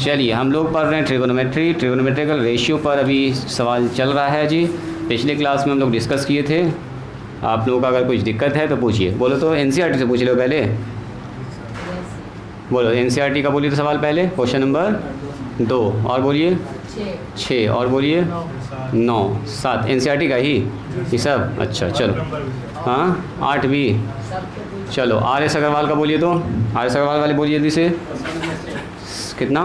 चलिए हम लोग पढ़ रहे हैं ट्रिगोनोमेट्रिकल रेशियो पर अभी सवाल चल रहा है जी। पिछले क्लास में हम लोग डिस्कस किए थे। आप लोगों का अगर कुछ दिक्कत है तो पूछिए। बोलो तो एनसीईआरटी से पूछ लो पहले। बोलो एनसीईआरटी का बोलिए तो सवाल पहले। क्वेश्चन नंबर 2 और बोलिए 6 और बोलिए 9 7 एनसीईआरटी का ही ये सब। अच्छा चलो हाँ 8 भी। चलो आर एस अग्रवाल का बोलिए तो आर एस अग्रवाल वाले बोलिए जल्दी से। कितना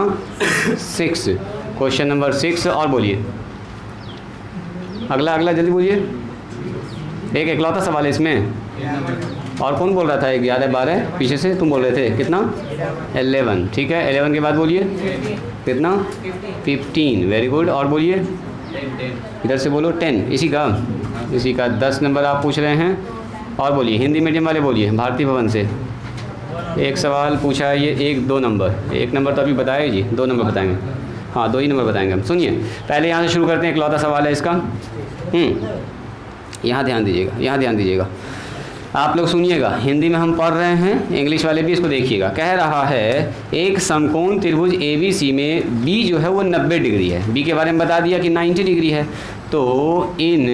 6 क्वेश्चन नंबर 6 और बोलिए अगला जल्दी बोलिए। एक इकलौता सवाल है इसमें। और कौन बोल रहा था? एक याद है 12 पीछे से तुम बोल रहे थे। कितना 11 ठीक है। 11 के बाद बोलिए कितना 15 वेरी गुड। और बोलिए इधर से बोलो 10 इसी का 10 नंबर आप पूछ रहे हैं। और बोलिए हिंदी मीडियम वाले बोलिए भारती भवन से। एक सवाल पूछा है ये 1 2 नंबर। 1 नंबर तो अभी बताए जी, 2 नंबर बताएंगे। हाँ 2 ही नंबर बताएंगे हम। सुनिए पहले यहाँ से शुरू करते हैं। इकलौता सवाल है इसका। यहाँ ध्यान दीजिएगा आप लोग सुनिएगा। हिंदी में हम पढ़ रहे हैं, इंग्लिश वाले भी इसको देखिएगा। कह रहा है एक समकोण त्रिभुज ABC में B जो है वो 90 डिग्री है। B के बारे में बता दिया कि 90 डिग्री है। तो in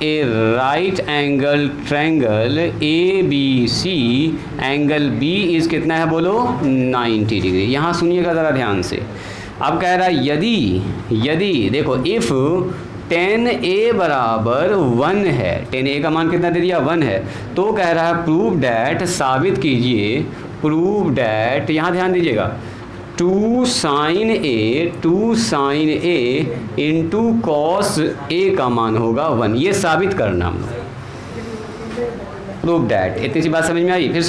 a right angle triangle ABC angle B is कितना है बोलो 90 डिग्री। यहाँ सुनिएगा ज़रा ध्यान से। अब कह रहा है यदि देखो इफ़ tan A बराबर 1 है। tan A का मान कितना दे दिया 1 है। तो कह रहा है प्रूव डैट साबित कीजिए। प्रूव डैट यहाँ ध्यान दीजिएगा 2 sin A into cos A का मान होगा 1। ये साबित करना हम लोग। प्रूव डैट इतनी सी बात समझ में आई? फिर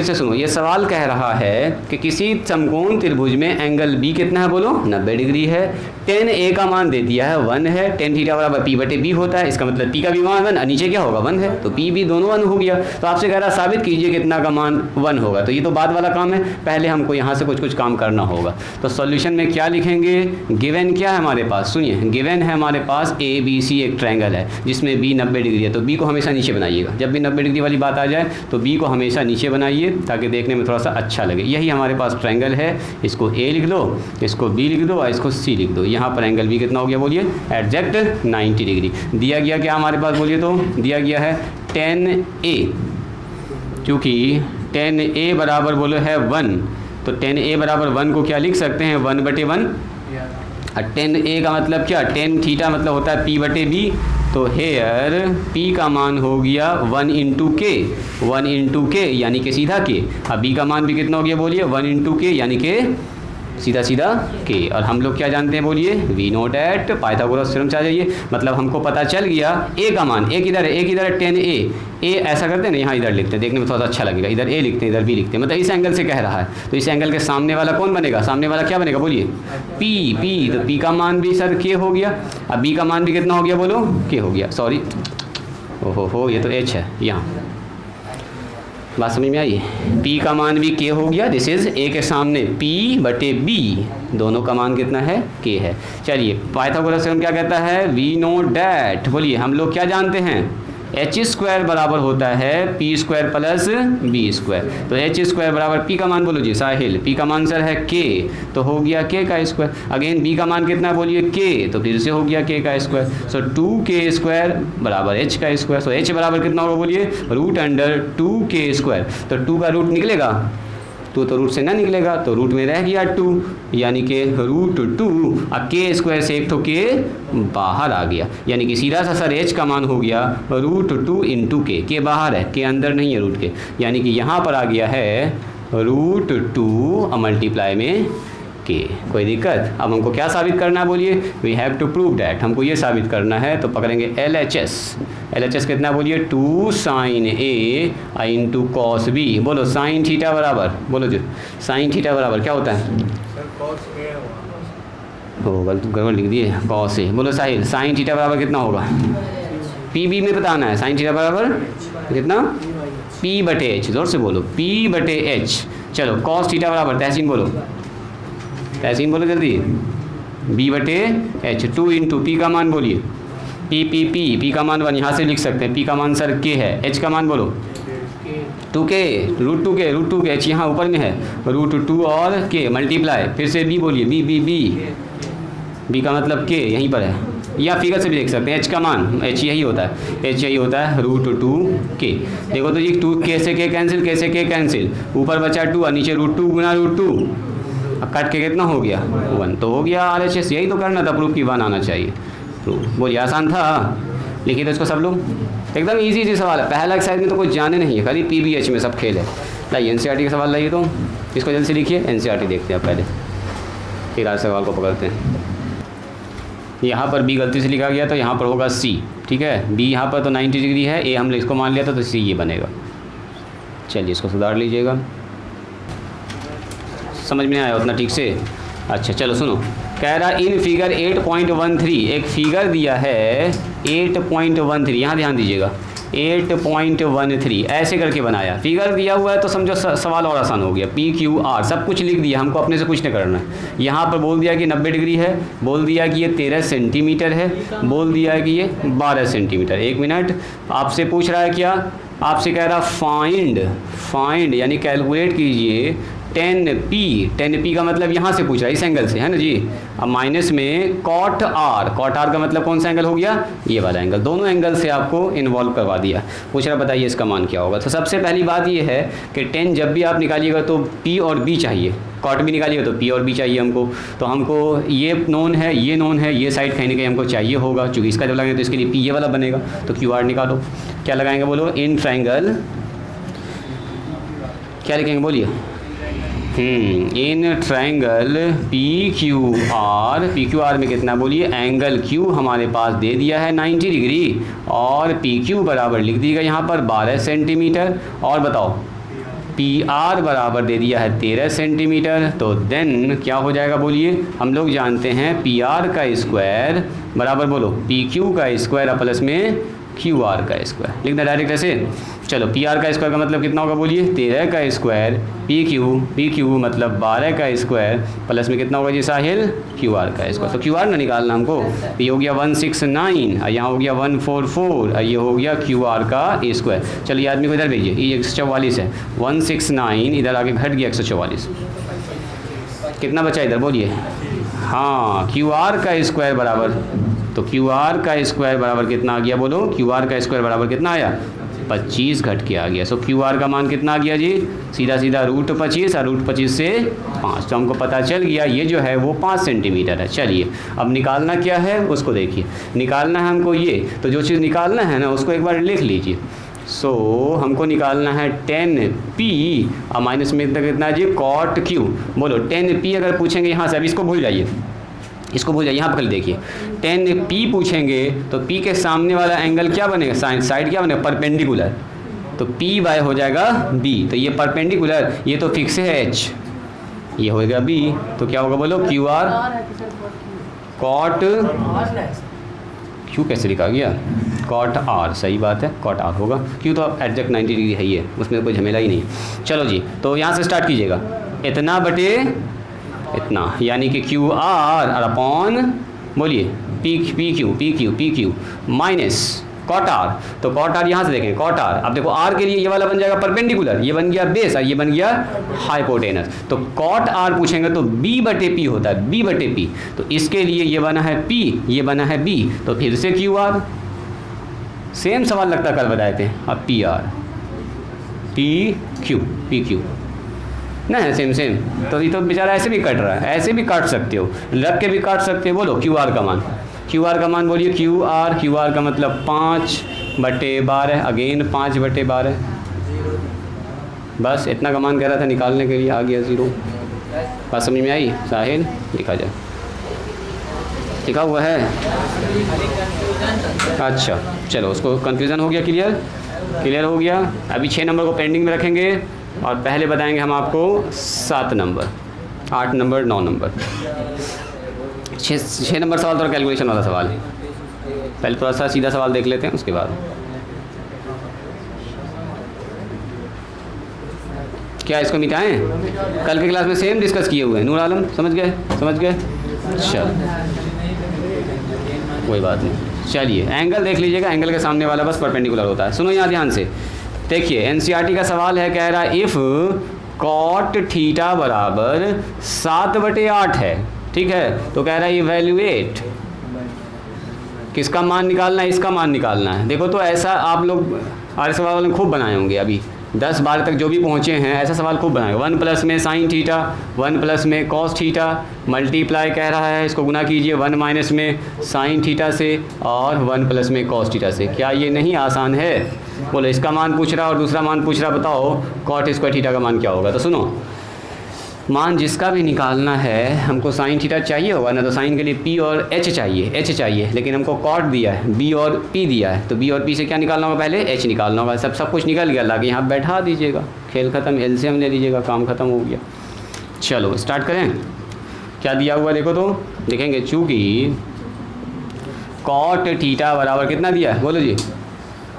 से सुनो ये सवाल कह रहा है कि किसी समकोण त्रिभुज में एंगल B कितना है बोलो 90 डिग्री है। tan A का मान दे दिया है 1 है। tan थीटा बराबर P/B होता है। इसका मतलब P का भी मान 1 और नीचे क्या होगा 1 है। तो P भी दोनों 1 हो गया। तो आपसे कह रहा है साबित कीजिए कितना का मान 1 होगा। तो ये तो बाद वाला काम है, पहले हमको यहाँ से कुछ काम करना होगा। तो सॉल्यूशन में क्या लिखेंगे? गिवन क्या है हमारे पास? सुनिए गिवन है हमारे पास ABC एक ट्रायंगल है जिसमें B 90 डिग्री है। तो B को हमेशा नीचे बनाइएगा। जब भी 90 डिग्री वाली बात आ जाए तो B को हमेशा नीचे बनाइए ताकि देखने में थोड़ा सा अच्छा लगे। यही हमारे पास ट्रायंगल है। इसको A लिख दो, इसको B लिख दो और इसको C लिख दो। यहाँ पर एंगल B कितना हो गया बोलिए एग्जैक्ट 90 डिग्री। दिया गया क्या हमारे पास बोलिए तो दिया गया है tan A। चूँकि tan A बराबर बोलो है 1 तो tan A बराबर 1 को क्या लिख सकते हैं 1/1। और tan A का मतलब क्या? tan थीटा मतलब होता है P/B। तो हेयर P का मान हो गया 1 इंटू K यानी कि सीधा K। अब B का मान भी कितना हो गया बोलिए 1 इंटू K यानी कि सीधा K। और हम लोग क्या जानते हैं बोलिए we know that Pythagoras theorem से आ जाइए। मतलब हमको पता चल गया A का मान। A किधर है tan A ऐसा करते हैं ना, यहाँ इधर लिखते हैं, देखने में थोड़ा सा अच्छा लगेगा। इधर A लिखते हैं इधर B लिखते हैं। मतलब इस एंगल से कह रहा है। तो इस एंगल के सामने वाला कौन बनेगा? सामने वाला क्या बनेगा बोलिए P। तो P का मान भी सर K हो गया। अब B का मान भी कितना हो गया बोलो K हो गया। सॉरी ओहो ये तो H है। यहाँ बात समझ में आई? P का मान भी K हो गया। दिस इज A के सामने P/B दोनों का मान कितना है K है। चलिए पाइथागोरस थ्योरम क्या कहता है? वी नो डैट बोलिए हम लोग क्या जानते हैं h² बराबर होता है P² प्लस B²। तो h² बराबर P का मान बोलो जी साहिल। P का मान सर है K तो हो गया K का स्क्वायर। अगेन B का मान कितना बोलिए K तो फिर से हो गया K का स्क्वायर। सो 2K² बराबर H का स्क्वायर। सो H बराबर कितना होगा बोलिए √2K²। तो 2 का रूट निकलेगा तो रूट से ना निकलेगा तो रूट में रह गया 2 यानी कि √2। अब K² से एक तो K बाहर आ गया यानी कि सीधा सा सर H का मान हो गया √2 इंटू K बाहर है, K अंदर नहीं है रूट के। यानी कि यहाँ पर आ गया है √2 मल्टीप्लाई में K। कोई दिक्कत? अब हमको क्या साबित करना है बोलिए we have to prove that. हमको ये साबित करना है तो पकड़ेंगे LHS कितना बोलिए 2 sin A into cos B। बोलो sin थीटा बराबर बोलो जी sin थीटा बराबर क्या होता है? गड़बड़ लिख दिए cos A। बोलो साहिल sin थीटा बराबर कितना होगा? PB में बताना है। sin थीटा बराबर कितना P/H। जोर से बोलो P/H। चलो cos थीटा बराबर तहसीन बोलो जल्दी B/H 2 इंटू P का मान बोलिए P का मान 1 यहाँ से लिख सकते हैं। P का मान सर K है। H का मान बोलो 2 के रूट टू के एच यहाँ ऊपर में है, √2 और के मल्टीप्लाई, फिर से बी बोलिए, बी का मतलब के यहीं पर है, या फिगर से भी देख सकते हैं, एच का मान एच यही होता है √2 के। देखो तो जी 2 के से के कैंसिल, ऊपर बचा 2 और नीचे √2 गुना √2, अब कट के कितना हो गया 1, तो हो गया RHS। यही तो करना था, प्रूफ की 1 आना चाहिए। प्रूफ बोलिए, आसान था, लिखिए तो इसको सब लोग, एकदम इजी सवाल है। पहला एक्सरसाइज में तो कुछ जाने नहीं है, खाली PBH में सब खेल है। लाइए NCERT का सवाल लाइए, तो इसको जल्दी से लिखिए। NCERT देखते हैं आप पहले, फिर आज सवाल को पकड़ते हैं। यहाँ पर B गलती से लिखा गया तो यहाँ पर होगा C, ठीक है। B यहाँ पर तो 90 डिग्री है, A हमने इसको मान लिया था तो C ये बनेगा। चलिए इसको सुधार लीजिएगा, समझ में नहीं आया उतना ठीक से। अच्छा चलो सुनो, कह रहा इन फिगर 8.13, एक फिगर दिया है 8.13, यहाँ ध्यान दीजिएगा, 8.13 ऐसे करके बनाया। फिगर दिया हुआ है तो समझो सवाल और आसान हो गया। PQR सब कुछ लिख दिया, हमको अपने से कुछ नहीं करना है। यहाँ पर बोल दिया कि 90 डिग्री है, बोल दिया कि ये 13 सेंटीमीटर है, बोल दिया कि ये 12 सेंटीमीटर। 1 मिनट, आपसे पूछ रहा है क्या, आपसे कह रहा फाइंड यानी कैलकुलेट कीजिए 10P का मतलब यहाँ से पूछ रहा है, इस एंगल से, है ना जी। अब माइनस में cot R का मतलब कौन सा एंगल हो गया, ये वाला एंगल। दोनों एंगल से आपको इन्वॉल्व करवा दिया। पूछ रहा बताइए इसका मान क्या होगा। तो सबसे पहली बात ये है कि 10 जब भी आप निकालिएगा तो P और B चाहिए, cot भी निकालिएगा तो P और B चाहिए हमको। तो हमको ये नोन है, ये साइड कहीं ना कहीं हमको चाहिए होगा, चूँकि इसका जब लगाएंगे तो इसके लिए P ये वाला बनेगा। तो QR निकालो, क्या लगाएंगे बोलो, इन ट्रायंगल, क्या लिखेंगे बोलिए, इन ट्रायंगल PQR में कितना बोलिए, एंगल Q हमारे पास दे दिया है 90 डिग्री और PQ बराबर लिख दीजिएगा यहाँ पर 12 सेंटीमीटर। और बताओ PR बराबर दे दिया है 13 सेंटीमीटर। तो देन क्या हो जाएगा बोलिए, हम लोग जानते हैं PR का स्क्वायर बराबर बोलो PQ का स्क्वायर प्लस में QR का स्क्वायर, लिखना डायरेक्ट ऐसे। चलो PR का स्क्वायर का मतलब कितना होगा बोलिए, 13 का स्क्वायर, PQ मतलब 12 का स्क्वायर प्लस में कितना होगा जी साहिल, QR का स्क्वायर। तो QR ना निकालना हमको, ये हो गया 169 और यहाँ हो गया 144 और ये हो गया QR का स्क्वायर। चलो ये आदमी को इधर भेजिए, ये 144 है, 169 इधर आगे घट गया 144, कितना बचा इधर बोलिए, हाँ QR का स्क्वायर बराबर, तो QR का स्क्वायर बराबर कितना आ गया बोलो, QR का स्क्वायर बराबर कितना आया, 25 घट के आ गया। सो QR का मान कितना आ गया जी, सीधा √25 और √25 से 5, तो हमको पता चल गया ये जो है वो 5 सेंटीमीटर है। चलिए अब निकालना क्या है उसको देखिए, निकालना है हमको ये, तो जो चीज़ निकालना है ना उसको एक बार लिख लीजिए। सो हमको निकालना है 10P और माइनस में कितना जी cot Q, बोलो 10P अगर पूछेंगे यहाँ से, अब इसको भूल जाइए, यहाँ पर देखिए 10P पूछेंगे तो P के सामने वाला एंगल क्या बनेगा, साइड क्या बनेगा, परपेंडिकुलर, तो P/y हो जाएगा B, तो ये परपेंडिकुलर, ये तो फिक्स है H, ये होगा B, तो क्या होगा बोलो QR cot Q कैसे लिखा गया, cot R, सही बात है cot R होगा, Q तो एग्जैक्ट 90 डिग्री है ही है, उसमें कोई झमेला ही नहीं है। चलो जी, तो यहाँ से स्टार्ट कीजिएगा, इतना बटे इतना, यानी कि QR और अपॉन बोलिए PQ माइनस cot R, तो cot R यहाँ से देखें cot R, अब देखो R के लिए ये वाला बन जाएगा परपेंडिकुलर, ये बन गया बेस और ये बन गया हाइपोटेनस, तो cot R पूछेंगे तो B/P होता है, B/P, तो इसके लिए ये बना है P, ये बना है B, तो फिर से QR, सेम सवाल लगता कल बताए थे। अब PR PQ ना है सेम, तो ये तो बेचारा ऐसे भी कट रहा है, ऐसे भी काट सकते हो, रख के भी काट सकते हो। बोलो QR का मान बोलिए, QR का मतलब 5/12, अगेन 5/12, बस इतना का मान कह रहा था निकालने के लिए, आ गया 0। बात समझ में आई साहिल, लिखा जाए, लिखा हुआ है, अच्छा चलो उसको कन्फ्यूज़न हो गया, क्लियर हो गया। अभी 6 नंबर को पेंडिंग में रखेंगे और पहले बताएंगे हम आपको 7 नंबर, 8 नंबर, 9 नंबर। 6 नंबर सवाल थोड़ा कैलकुलेशन वाला सवाल है, पहले थोड़ा सा सीधा सवाल देख लेते हैं, उसके बाद क्या इसको मिटाएं, कल के क्लास में सेम डिस्कस किए हुए हैं। नूर आलम समझ गए, चल कोई बात नहीं। चलिए एंगल देख लीजिएगा, एंगल के सामने वाला बस परपेंडिकुलर होता है। सुनो यहाँ ध्यान से, देखिए एनसीईआरटी का सवाल है, कह रहा है इफ़ कॉट थीटा बराबर 7/8 है, ठीक है, तो कह रहा है इवैल्यूएट, किसका मान निकालना है, इसका मान निकालना है। देखो तो ऐसा आप लोग आर सवाल वाले खूब बनाए होंगे, अभी 10-12 तक जो भी पहुँचे हैं ऐसा सवाल खूब बनाए। 1 प्लस में साइन थीटा, 1 प्लस में कॉस थीटा, मल्टीप्लाई कह रहा है, इसको गुना कीजिए 1 माइनस में साइन थीटा से और 1 प्लस में कॉस थीटा से। क्या ये नहीं आसान है? बोलो, इसका मान पूछ रहा और दूसरा मान पूछ रहा, बताओ कॉट स्क्वायर थीटा का मान क्या होगा। तो सुनो, मान जिसका भी निकालना है, हमको साइन थीटा चाहिए होगा ना, तो साइन के लिए पी और एच चाहिए, लेकिन हमको कॉट दिया है, बी और पी दिया है, तो बी और पी से क्या निकालना होगा, पहले एच निकालना होगा। सब कुछ निकल गया, लाके यहाँ बैठा दीजिएगा, खेल ख़त्म, एलसीएम ले लीजिएगा, काम ख़त्म हो गया। चलो स्टार्ट करें। क्या दिया हुआ देखो तो, देखेंगे चूँकि कॉट थीटा बराबर कितना दिया है, बोलो जी,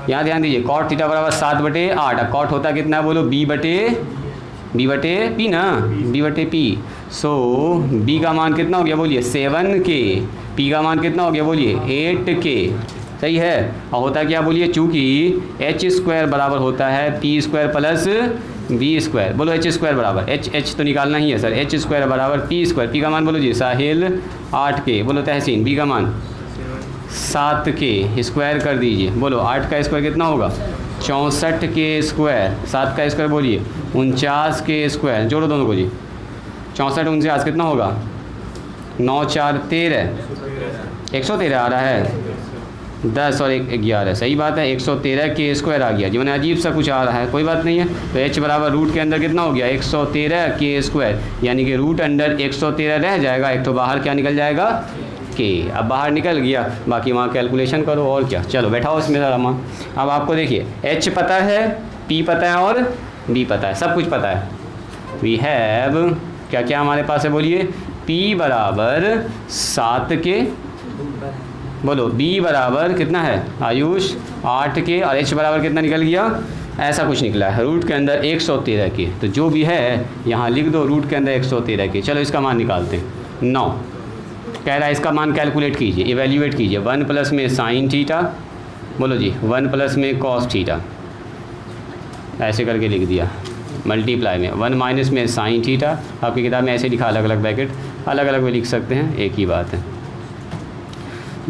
यहाँ ध्यान दीजिए, कॉट थीटा बराबर 7/8। अब कॉट होता कितना है, बोलो बी बटे पी ना, बी बटे पी। सो बी का मान कितना हो गया, बोलिए 7K, पी का मान कितना हो गया, बोलिए 8K, सही है। और होता क्या, बोलिए, चूँकि एच स्क्वायर बराबर होता है P square plus B square. बोलो एच स्क्वायर बराबर, एच तो निकालना ही है सर, एच स्क्वायर बराबर पी स्क्वायर। पी का मान बोलो जी साहिल 8K, बोलो तहसीन, बी का मान 7K, स्क्वायर कर दीजिए। बोलो 8 का स्क्वायर कितना होगा, 64K स्क्वायर, 7 का स्क्वायर बोलिए 49K स्क्वायर, जोड़ो दोनों को जी, 64 49 कितना होगा, 9 4 13, 113 आ रहा है, 10 और 1 11, सही बात है, 113K स्क्वायर आ गया जी, मैंने अजीब सा कुछ आ रहा है, कोई बात नहीं है। तो h बराबर रूट के अंदर कितना हो गया, 113K स्क्वायर, यानी कि रूट अंडर 113 रह जाएगा, एक तो बाहर क्या निकल जाएगा, के। अब बाहर निकल गया, बाकी वहाँ कैलकुलेशन करो और क्या। चलो बैठाओ इसमें ज़रा माँ। अब आपको देखिए एच पता है, पी पता है और बी पता है, सब कुछ पता है। वी हैव क्या क्या हमारे पास है, बोलिए पी बराबर 7K, बोलो बी बराबर कितना है आयुष 8K, और एच बराबर कितना निकल गया, ऐसा कुछ निकला है, रूट के अंदर 113K। तो जो भी है यहाँ लिख दो, रूट के अंदर 113K। चलो इसका मान निकालते हैं। 9 कह रहा है इसका मान कैलकुलेट कीजिए, इवेल्यूएट कीजिए। 1 प्लस में साइन थीटा, बोलो जी 1 प्लस में कॉस थीटा, ऐसे करके लिख दिया, मल्टीप्लाई में 1 माइनस में साइन थीटा। आपकी किताब में ऐसे लिखा, अलग अलग ब्रैकेट, अलग अलग भी लिख सकते हैं, एक ही बात है।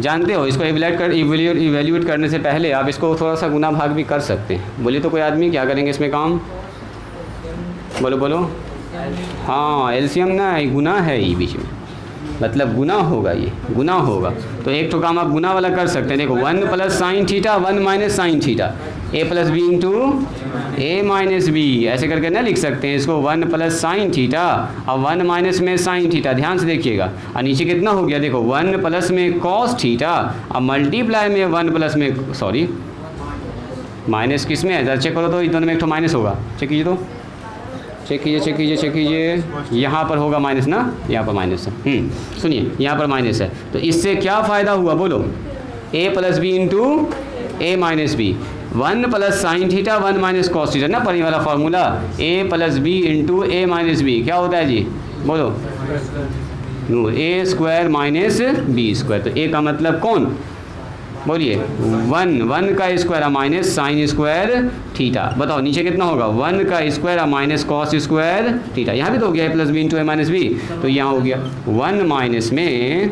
जानते हो इसको इवेल्यूएट करने से पहले आप इसको थोड़ा सा गुना भाग भी कर सकते हैं। बोलिए तो कोई आदमी क्या करेंगे इसमें काम, बोलो बोलो। हाँ एलसीएम ना, गुना है ये बीच में, मतलब गुना होगा, ये गुना होगा। तो एक तो काम आप गुना वाला कर सकते हैं। देखो 1 plus sine theta, 1 minus sine theta, A plus B into A minus B, ऐसे करके ना लिख सकते हैं इसको। 1 प्लस साइन थीटा और 1 माइनस में साइन थीटा, ध्यान से देखिएगा। और नीचे कितना हो गया, देखो 1 प्लस में कॉस थीटा और मल्टीप्लाई में 1 प्लस में, सॉरी माइनस किस में है, जरा चेक करो तो, इस दोनों में एक तो माइनस होगा, चेक कीजिए तो, चेक कीजिए, यहाँ पर होगा माइनस ना, यहाँ पर माइनस है। सुनिए यहाँ पर माइनस है, तो इससे क्या फ़ायदा हुआ, बोलो a plus B into A minus B. 1 plus sine theta 1 minus cos theta ना, पढ़ने वाला formula, a plus B into A minus B क्या होता है जी, बोलो A square minus B square. तो a का मतलब कौन, बोलिए 1 का square minus sine square theta. बताओ नीचे कितना होगा, 1 का square minus cos square theta. यहाँ भी तो हो गया A plus B into A minus B, तो यहाँ हो गया 1 माइनस में,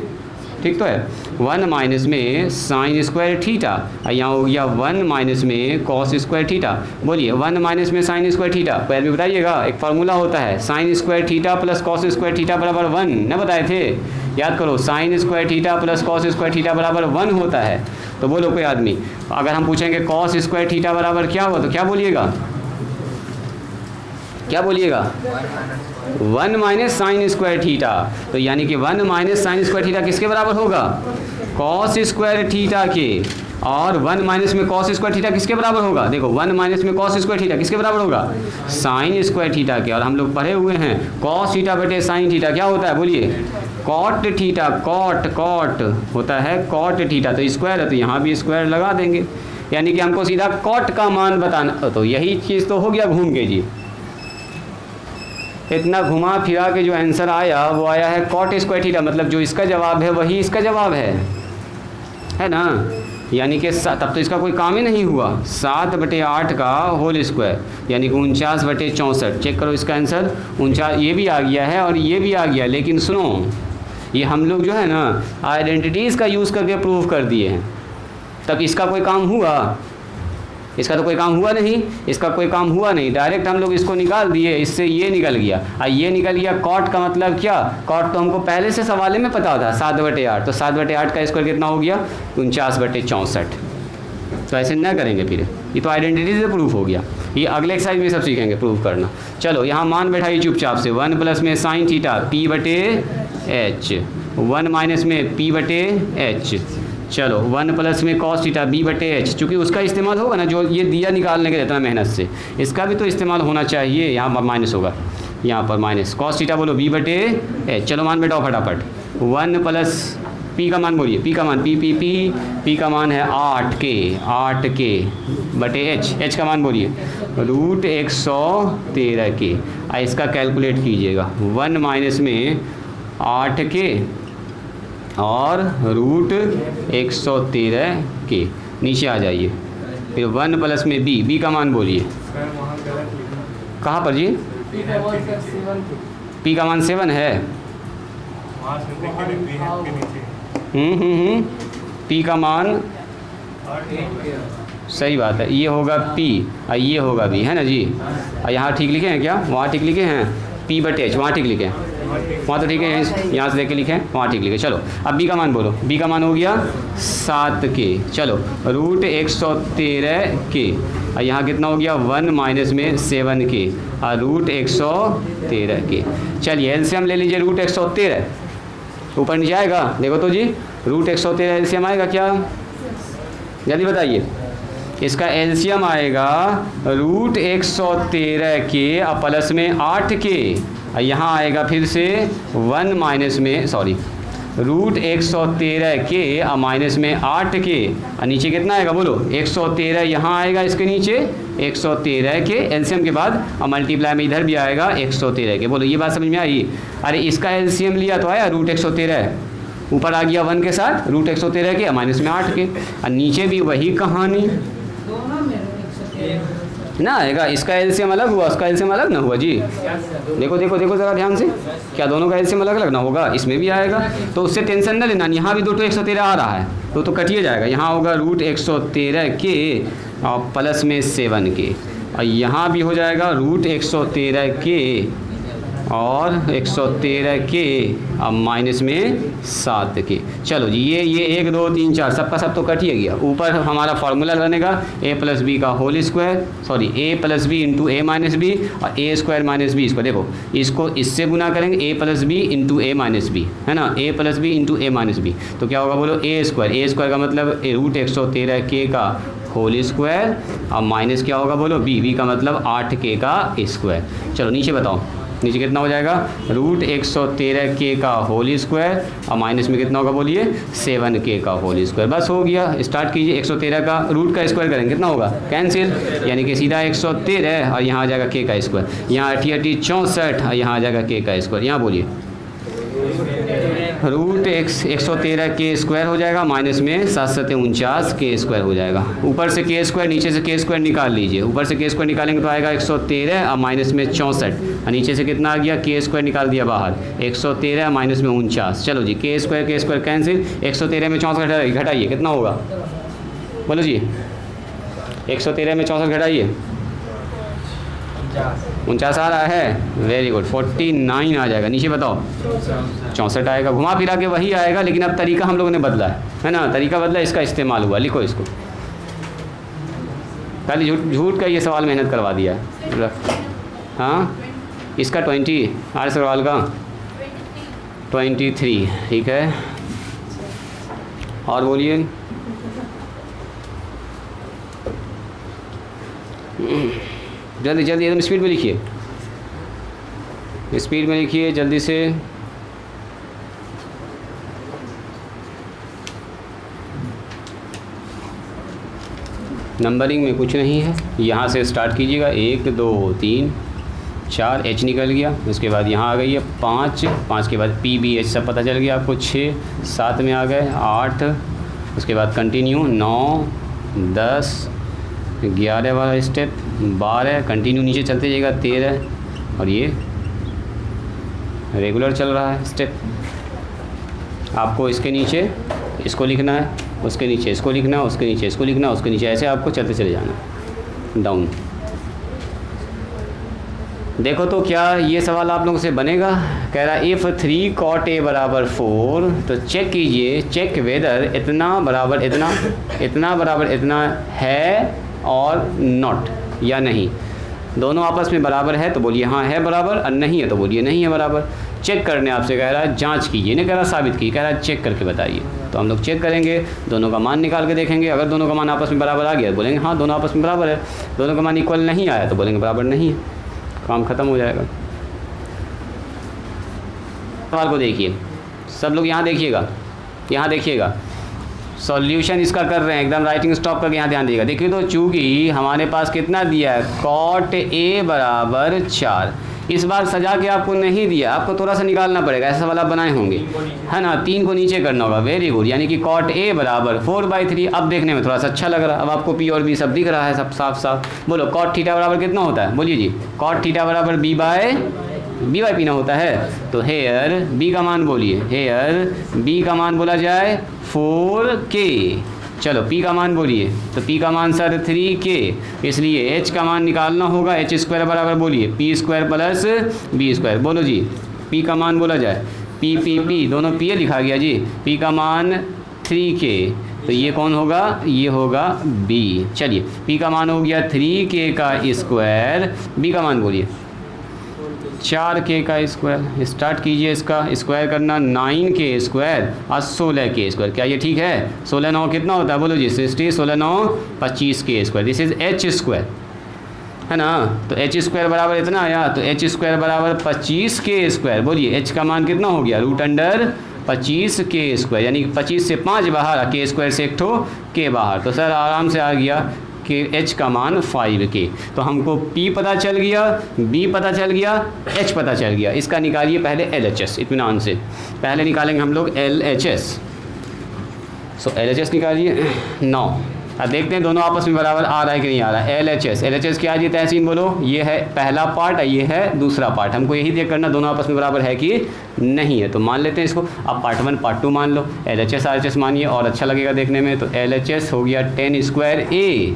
ठीक तो है, 1 माइनस में साइन स्क्वायर थीटा, और यहाँ हो गया 1 माइनस में कॉस स्क्वायर थीटा। बोलिए 1 माइनस में साइन स्क्वायर थीटा, पहले भी बताइएगा, एक फार्मूला होता है sign square theta plus cos square theta बराबर 1, न बताए थे, याद करो, sign square theta plus cos square theta बराबर 1 होता है। तो बोलो कोई आदमी, अगर हम पूछेंगे कॉस स्क्वायर थीटा बराबर क्या हुआ, तो क्या बोलिएगा, क्या बोलिएगा, 1 माइनस साइन स्क्वायर थीटा। तो यानी कि 1 माइनस साइन स्क्वायर थीटा किसके बराबर होगा, कॉस स्क्वायर थीटा के, और 1 माइनस में कॉस स्क्वायर थीटा किसके बराबर होगा, देखो 1 माइनस में कॉस स्क्वायर थीटा किसके बराबर होगा, साइन स्क्वायर थीटा के। और हम लोग पढ़े हुए हैं कॉस थीटा बटे साइन थीटा क्या होता है, बोलिए कॉट थीटा, कॉट होता है कॉट थीटा। तो स्क्वायर है तो यहाँ भी स्क्वायर लगा देंगे, यानी कि हमको सीधा कॉट का मान बताना। तो यही चीज़ तो हो गया घूम के जी, इतना घुमा फिरा के जो आंसर आया वो आया है कॉट स्क्वायर थीटा, मतलब जो इसका जवाब है वही इसका जवाब है ना। यानी कि तब तो इसका कोई काम ही नहीं हुआ। 7/8 का होल स्क्वायर यानी कि 49/64। चेक करो इसका आंसर 49, ये भी आ गया है और ये भी आ गया। लेकिन सुनो, ये हम लोग जो है ना आइडेंटिटीज़ का यूज़ करके प्रूव कर दिए हैं, तब इसका कोई काम हुआ? इसका तो कोई काम हुआ नहीं, इसका कोई काम हुआ नहीं। डायरेक्ट हम लोग इसको निकाल दिए, इससे ये निकल गया। ये निकल गया कॉट का मतलब क्या? कॉट तो हमको पहले से सवाल में पता था 7/8, तो 7/8 का स्क्वायर कितना हो गया? 49/64। तो ऐसे न करेंगे फिर, ये तो आइडेंटिटी से प्रूफ हो गया। ये अगले एक्सरसाइज में सब सीखेंगे प्रूफ करना। चलो यहाँ मान बैठाइए चुपचाप से, 1 प्लस में साइन थीटा p/h, 1 माइनस में p/h। चलो 1 प्लस में कॉस थीटा b/h, चूँकि उसका इस्तेमाल होगा ना, जो ये दिया निकालने के इतना मेहनत से, इसका भी तो इस्तेमाल होना चाहिए। यहाँ पर माइनस होगा, यहाँ पर माइनस कॉस थीटा बोलो b/h। चलो मान बैठाओ फटाफट। 1 प्लस p का मान बोलिए, p का मान p का मान है 8k/h। h का मान बोलिए √113k। इसका कैलकुलेट कीजिएगा। 1 माइनस में 8k और √113k, नीचे आ जाइए। फिर 1 प्लस में b का मान बोलिए। कहाँ पर जी? p का मान 7 है। p का मान सही बात है, ये होगा p और ये होगा b, है ना जी? और यहाँ ठीक लिखे हैं क्या? वहाँ ठीक लिखे हैं p/h, वहाँ ठीक लिखे हैं, वहाँ तो ठीक है, यहाँ से देख के लिखें, वहाँ ठीक लिखे। चलो अब b का मान बोलो। b का मान हो गया 7k। चलो √113k और यहाँ कितना हो गया? 1 माइनस में 7k और √113k। चलिए एलसीएम ले लीजिए। √113 ऊपर नीचे आएगा, देखो तो जी। √113 एलसीएम आएगा क्या? जल्दी बताइए। इसका एलसीएम आएगा √113k और प्लस में 8k, यहाँ आएगा फिर से 1 माइनस में √113k और माइनस में 8k और नीचे कितना आएगा बोलो? 113 यहाँ आएगा, इसके नीचे 113 के एलसीएम के बाद और मल्टीप्लाई में इधर भी आएगा 113 के। बोलो ये बात समझ में आई? अरे इसका एलसीएम लिया तो आया √113, ऊपर आ गया 1 के साथ √113 के और माइनस में 8k और नीचे भी वही कहानी ना आएगा। इसका एलसीएम अलग हुआ, उसका एलसीएम अलग ना हुआ जी। देखो देखो देखो ज़रा ध्यान से, क्या दोनों का एलसीएम अलग अलग ना होगा? इसमें भी आएगा, तो उससे टेंशन न लेना। यहाँ भी 2 आ रहा है तो कटिए जाएगा। यहाँ होगा √113k और प्लस में 7k और यहाँ भी हो जाएगा √113k और 113k और माइनस में 7k। चलो जी ये 1 2 3 4 सबका सब तो कट ही गया। ऊपर हमारा फार्मूला बनेगा a प्लस बी का whole square, sorry a plus B into a minus B और a स्क्वायर माइनस बी। इसको देखो, इसको इससे गुना करेंगे a plus B into a minus B, है ना? a plus B into a minus B तो क्या होगा बोलो? a स्क्वायर का मतलब √113k का होल स्क्वायर और माइनस क्या होगा बोलो? b का मतलब 8k का स्क्वायर। चलो नीचे बताओ, नीचे कितना हो जाएगा? √113k का होल स्क्वायर और माइनस में कितना होगा बोलिए? 7k का होल स्क्वायर। बस हो गया, स्टार्ट कीजिए। 113 का रूट का स्क्वायर करेंगे कितना होगा? कैंसिल, यानी कि सीधा 113 और यहाँ आ जाएगा k का स्क्वायर। यहाँ 88 64 और यहाँ आ जाएगा k का स्क्वायर। यहाँ बोलिए √113k स्क्वायर हो जाएगा, माइनस में 749k स्क्वायर हो जाएगा। ऊपर से k स्क्वायर, नीचे से k स्क्वायर निकाल लीजिए। ऊपर से k स्क्वायर निकालेंगे तो आएगा 113 और माइनस में 64 और नीचे से कितना आ गया? k स्क्वायर निकाल दिया बाहर, 113 माइनस में 49। चलो जी k स्क्वायर कैंसिल, 113 में 64 घटाइए, कितना होगा बोलो जी? 113 में 64 घटाइए, 49 आ रहा है। वेरी गुड, 49 आ जाएगा। नीचे बताओ 64 आएगा। घुमा फिरा के वही आएगा, लेकिन अब तरीका हम लोगों ने बदला है ना? तरीका बदला, इसका इस्तेमाल हुआ। लिखो इसको, खाली झूठ का ये सवाल मेहनत करवा दिया है। हाँ इसका 20 आर सवाल का 23, ठीक है। और बोलिए जल्दी जल्दी, एकदम स्पीड में लिखिए, स्पीड में लिखिए जल्दी से। नंबरिंग में कुछ नहीं है, यहाँ से स्टार्ट कीजिएगा। 1 2 3 4 h निकल गया, उसके बाद यहाँ आ गई है 5 के बाद p b h सब पता चल गया आपको। 6 7 में आ गए, 8 उसके बाद कंटिन्यू 9, 10, 11 वाला स्टेप, 12 कंटिन्यू नीचे चलते जाइएगा, 13 और ये रेगुलर चल रहा है स्टेप। आपको इसके नीचे इसको लिखना है, उसके नीचे इसको लिखना है, उसके नीचे इसको लिखना है, उसके नीचे ऐसे आपको चलते चले जाना डाउन। देखो तो क्या ये सवाल आप लोगों से बनेगा। कह रहा इफ़ 3 cot A बराबर 4, तो चेक कीजिए, चेक वेदर इतना बराबर इतना, इतना बराबर इतना है और नॉट या नहीं। दोनों आपस में बराबर है तो बोलिए हाँ है बराबर, और नहीं है तो बोलिए नहीं है बराबर। चेक करने आपसे कह रहा है, जांच कीजिए, नहीं कह रहा साबित कीजिए, कह रहा है चेक करके बताइए। तो हम लोग चेक करेंगे, दोनों का मान निकाल के देखेंगे। अगर दोनों का मान आपस में बराबर आ गया तो बोलेंगे हाँ दोनों आपस में बराबर है। दोनों का मान इक्वल नहीं आया तो बोलेंगे बराबर नहीं है, काम ख़त्म हो जाएगा। सवाल को देखिए, सब लोग यहाँ देखिएगा, यहाँ देखिएगा, सॉल्यूशन इसका कर रहे हैं, एकदम राइटिंग स्टॉप करके यहाँ ध्यान दीजिएगा। देखिए तो चूँकि हमारे पास कितना दिया है, cot A बराबर 4। इस बार सजा के आपको नहीं दिया, आपको थोड़ा सा निकालना पड़ेगा, ऐसा वाला बनाए होंगे है ना। 3 को नीचे करना होगा, वेरी गुड। यानी कि cot A बराबर 4/3। अब देखने में थोड़ा सा अच्छा लग रहा है, अब आपको P और B सब दिख रहा है, सब साफ साफ। बोलो cot थीटा बराबर कितना होता है, बोलिए जी। cot थीटा बराबर B/P ना होता है। तो हेयर B का मान बोलिए, हेयर B का मान बोला जाए 4K। चलो P का मान बोलिए, तो P का मान सर 3K, इसलिए H का मान निकालना होगा। H² बराबर बोलिए P² प्लस B²। बोलो जी, P का मान बोला जाए, P दोनों P लिखा गया जी। P का मान 3K, तो ये कौन होगा, ये होगा B। चलिए P का मान हो गया 3K का स्क्वायर, B का मान बोलिए 4K का स्क्वायर। स्टार्ट कीजिए इसका स्क्वायर करना, 9K स्क्वायर और 16K स्क्वायर। क्या ये ठीक है? 16 9 कितना होता है, बोलो जी 60, 16 9 25K square. This is H² है ना। तो H² बराबर इतना आया, तो H² बराबर 25K स्क्वायर। बोलिए H का मान कितना हो गया, √25K स्क्वायर, यानी 25 से 5 बाहर, K² से एक ठो K बाहर। तो सर आराम से आ गया कि H का मान 5K। तो हमको P पता चल गया, B पता चल गया, H पता चल गया। इसका निकालिए पहले LHS, इत्मीनान से। पहले निकालेंगे हम लोग LHS। सो LHS निकालिए 9। अब देखते हैं दोनों आपस में बराबर आ रहा है कि नहीं आ रहा है। LHS क्या जी तहसीन बोलो, ये है पहला पार्ट, ये है दूसरा पार्ट। हमको यही देख करना दोनों आपस में बराबर है कि नहीं है। तो मान लेते हैं इसको। अब पार्ट 1 पार्ट 2 मान लो, LHS RHS मानिए और अच्छा लगेगा देखने में। तो LHS हो गया 10²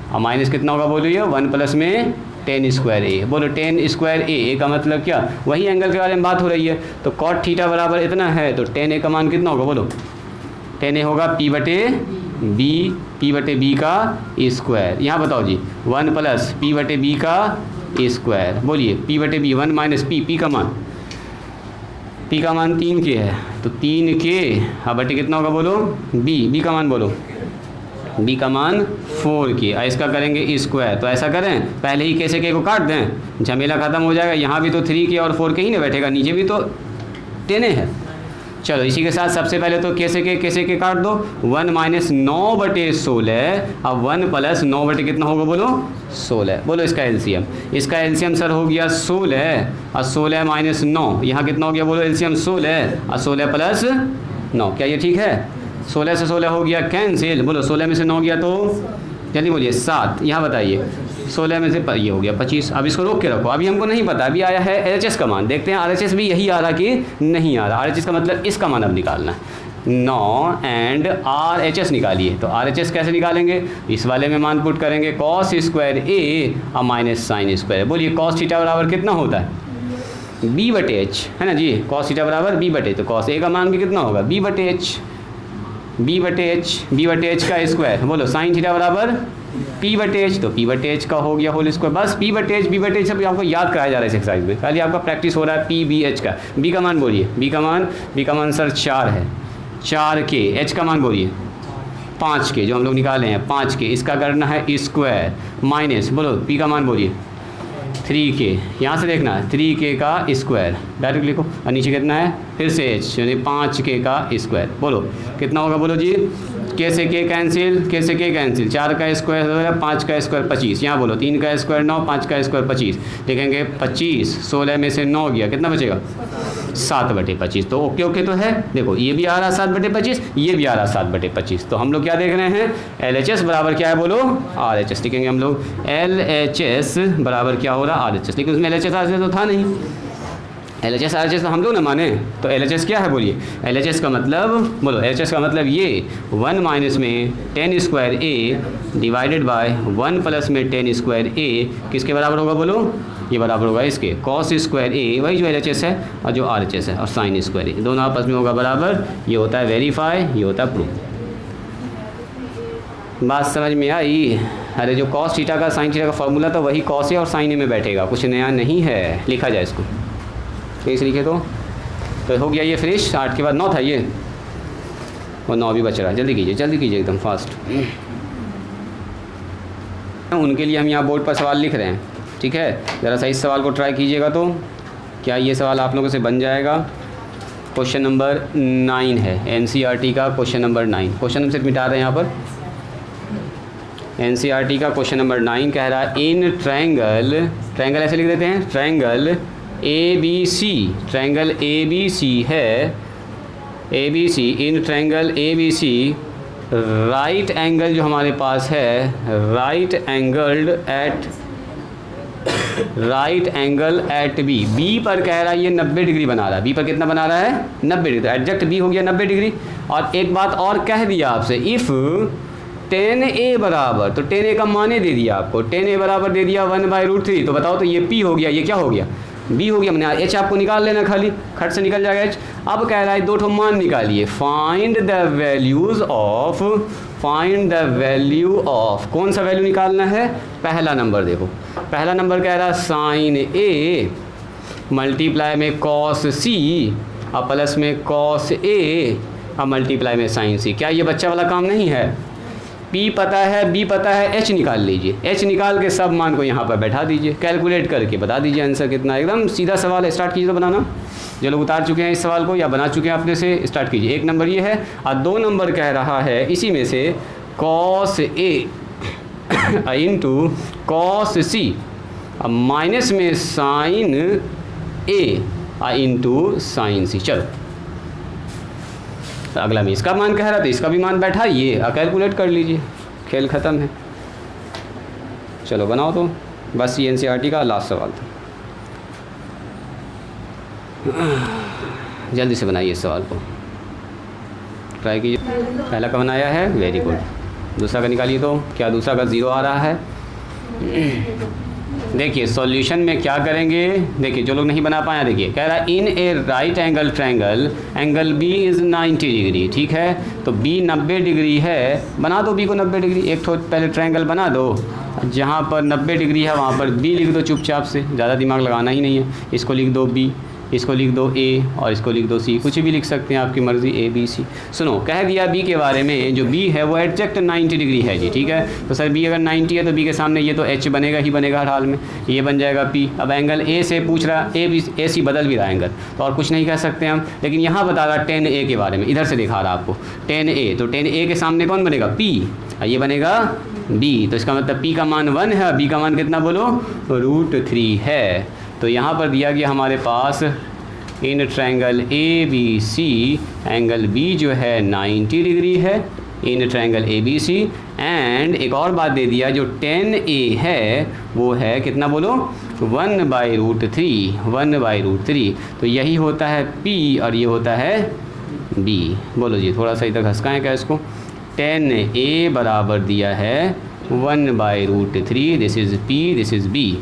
और माइनस कितना होगा बोलिए, 1 प्लस में 10² बोलो 10² का मतलब क्या, वही एंगल के बारे में बात हो रही है। तो cot थीटा बराबर इतना है, तो 10A का मान कितना होगा बोलो, 10A होगा P/B का स्क्वायर। यहाँ बताओ जी 1 प्लस P/B का स्क्वायर। बोलिए P/B 1 माइनस P का मान, P का मान 3K है, तो 3K बटे कितना होगा बोलो, B का मान बोलो, B का मान 4K। इसका करेंगे स्क्वायर। तो ऐसा करें पहले ही K से K को काट दें, झमेला ख़त्म हो जाएगा। यहाँ भी तो 3K और 4K ही ना बैठेगा, नीचे भी तो 10A है। चलो इसी के साथ सबसे पहले तो K से K काट दो, 1 माइनस 9/16 अब 1 प्लस 9 बटे कितना होगा बोलो 16। बोलो इसका एलसीएम, इसका एलसीएम सर हो गया 16 और 16 माइनस 9, यहाँ कितना हो गया बोलो एलसीएम 16 और 16 प्लस 9। क्या ये ठीक है? 16 से 16 हो गया कैंसिल। बोलो 16 में से 9 गया तो जल्दी बोलिए 7। यहाँ बताइए 16 में से ये हो गया 25। अब इसको रोक के रखो, अभी हमको नहीं पता, अभी आया है LHS का मान। देखते हैं RHS भी यही आ रहा कि नहीं आ रहा। RHS का मतलब इसका मान अब निकालना है, 9 एंड RHS निकालिए। तो RHS कैसे निकालेंगे, इस वाले में मान पुट करेंगे cos² और माइनस sin²। बोलिए cos थीटा बराबर कितना होता है, B/H है ना जी। cos थीटा बराबर B/H, तो cos A का मान भी कितना होगा B/H का स्क्वायर। बोलो sin थीटा बराबर P/H, तो P/H का हो गया होल स्क्वायर। बस P/H सब आपको याद कराया जा रहा है इस एक्सरसाइज में, खाली आपका प्रैक्टिस हो रहा है P/B/H का। B का मान बोलिए, B का मान सर 4 है, 4K। H का मान बोलिए 5K, जो हम लोग निकाले हैं 5K। इसका करना है स्क्वायर माइनस, बोलो P का मान बोलिए 3K। यहाँ से देखना है 3K का स्क्वायर, डायरेक्ट लिखो। और नीचे कितना है फिर से H, यानी 5K का स्क्वायर। बोलो कितना होगा बोलो जी के से के कैंसिल, के से के कैंसिल, 4 का स्क्वायर 5 का स्क्वायर 25, यहाँ बोलो 3 का स्क्वायर 9, 5 का स्क्वायर 25, लिखेंगे 25, 16 में से 9 गया, कितना बचेगा 7/25। तो ओके ओके तो है, देखो ये भी आ रहा 7/25, ये भी आ रहा 7/25। तो हम लोग क्या देख रहे हैं, LHS बराबर क्या है बोलो RHS, लिखेंगे हम लोग LHS बराबर क्या हो रहा RHS, लेकिन उसमें LHS RHS तो था नहीं, LHS RHS तो हम लोग ना माने, तो LHS क्या है बोलिए, LHS का मतलब बोलो, LHS का मतलब ये 1 माइनस में 10 square A divided by 1 plus में 10 स्क्वायर A किसके बराबर होगा बोलो, ये बराबर होगा इसके कॉस स्क्वायर A, वही जो LHS है और जो RHS है, और साइन स्क्वायर A दोनों आपस में होगा बराबर, ये होता है वेरीफाई, ये होता है प्रूफ। बात समझ में आई? अरे जो कॉस थीटा का साइन थीटा का फॉर्मूला था वही कॉस ए और साइन ए में बैठेगा, कुछ नया नहीं है, लिखा जाए इसको इस तरीके। तो हो गया ये फिनिश, 8 के बाद 9 था ये, और 9 भी बच रहा है, जल्दी कीजिए एकदम फास्ट। उनके लिए हम यहाँ बोर्ड पर सवाल लिख रहे हैं, ठीक है, ज़रा सा इस सवाल को ट्राई कीजिएगा। तो क्या ये सवाल आप लोगों से बन जाएगा? क्वेश्चन नंबर 9 है NCERT का, क्वेश्चन नंबर 9, क्वेश्चन हम सिर्फ मिटा रहे हैं यहाँ पर। NCERT का क्वेश्चन नंबर 9 कह रहा है इन ट्रायंगल ऐसे लिख देते हैं, ट्रायंगल ABC, ट्रायंगल ABC है, ABC, इन ट्रायंगल ABC राइट एंगल जो हमारे पास है, राइट एंगल एट बी पर कह रहा है ये 90 डिग्री बना रहा है, बी पर कितना बना रहा है 90 डिग्री, तो एडजस्ट बी हो गया 90 डिग्री। और एक बात और कह दिया आपसे, इफ़ 10A बराबर, तो 10A का माने दे दिया आपको, 10A बराबर दे दिया 1/√3, तो बताओ तो ये P हो गया, ये क्या हो गया B हो गया, मैंने H आपको निकाल लेना, खाली खट से निकल जाएगा H। अब कह रहा है 2 ठो मान निकालिए, फाइंड द वैल्यू ऑफ, कौन सा वैल्यू निकालना है, पहला नंबर देखो, पहला नंबर कह रहा है साइन A मल्टीप्लाई में कॉस C और प्लस में कॉस A और मल्टीप्लाई में साइन C। क्या ये बच्चा वाला काम नहीं है? P पता है, B पता है, H निकाल लीजिए, H निकाल के सब मान को यहाँ पर बैठा दीजिए, कैलकुलेट करके बता दीजिए आंसर कितना। एकदम सीधा सवाल है, स्टार्ट कीजिए तो बनाना। जो लोग उतार चुके हैं इस सवाल को या बना चुके हैं अपने से, स्टार्ट कीजिए। 1 नंबर ये है, और 2 नंबर कह रहा है इसी में से cos A into cos C और माइनस में sine A into sine C। चलो तो अगला में इसका मान कह रहा था, इसका भी मान बैठा, ये कैलकुलेट कर लीजिए, खेल ख़त्म है। चलो बनाओ तो, बस ये NCERT का लास्ट सवाल था, जल्दी से बनाइए इस सवाल को, ट्राई कीजिए। पहला का बनाया है, वेरी गुड। दूसरा का निकालिए तो, क्या दूसरा का 0 आ रहा है? देखिए सॉल्यूशन में क्या करेंगे, देखिए जो लोग नहीं बना पाए, देखिए कह रहा है in a right angle triangle angle B is 90 degree, ठीक है, तो B 90 डिग्री है, बना दो B को 90 डिग्री, एक तो पहले ट्रायंगल बना दो, जहाँ पर 90 डिग्री है वहाँ पर B लिख दो चुपचाप से, ज़्यादा दिमाग लगाना ही नहीं है। इसको लिख दो B, इसको लिख दो A और इसको लिख दो C, कुछ भी लिख सकते हैं आपकी मर्ज़ी, A B C। सुनो कह दिया B के बारे में, जो B है वो एग्जैक्ट 90 डिग्री है जी, ठीक है, तो सर B अगर 90 है तो B के सामने ये तो H बनेगा ही बनेगा हर हाल में, ये बन जाएगा P। अब एंगल A से पूछ रहा, A C बदल भी रहा एंगल, तो और कुछ नहीं कह सकते हम, लेकिन यहाँ बता रहा 10A के बारे में, इधर से दिखा रहा आपको 10A, तो 10A के सामने कौन बनेगा P, और ये बनेगा B, तो इसका मतलब P का मान 1 है, B का मान कितना बोलो √3 है। तो यहाँ पर दिया गया हमारे पास in triangle ABC angle B जो है 90 डिग्री है, इन ट्रायंगल ABC, एंड एक और बात दे दिया, जो 10A है वो है कितना बोलो 1/√3, तो यही होता है P और ये होता है B। बोलो जी, थोड़ा सा इधर घसकाएँ क्या इसको, 10A बराबर दिया है 1/√3, this is P, this is B।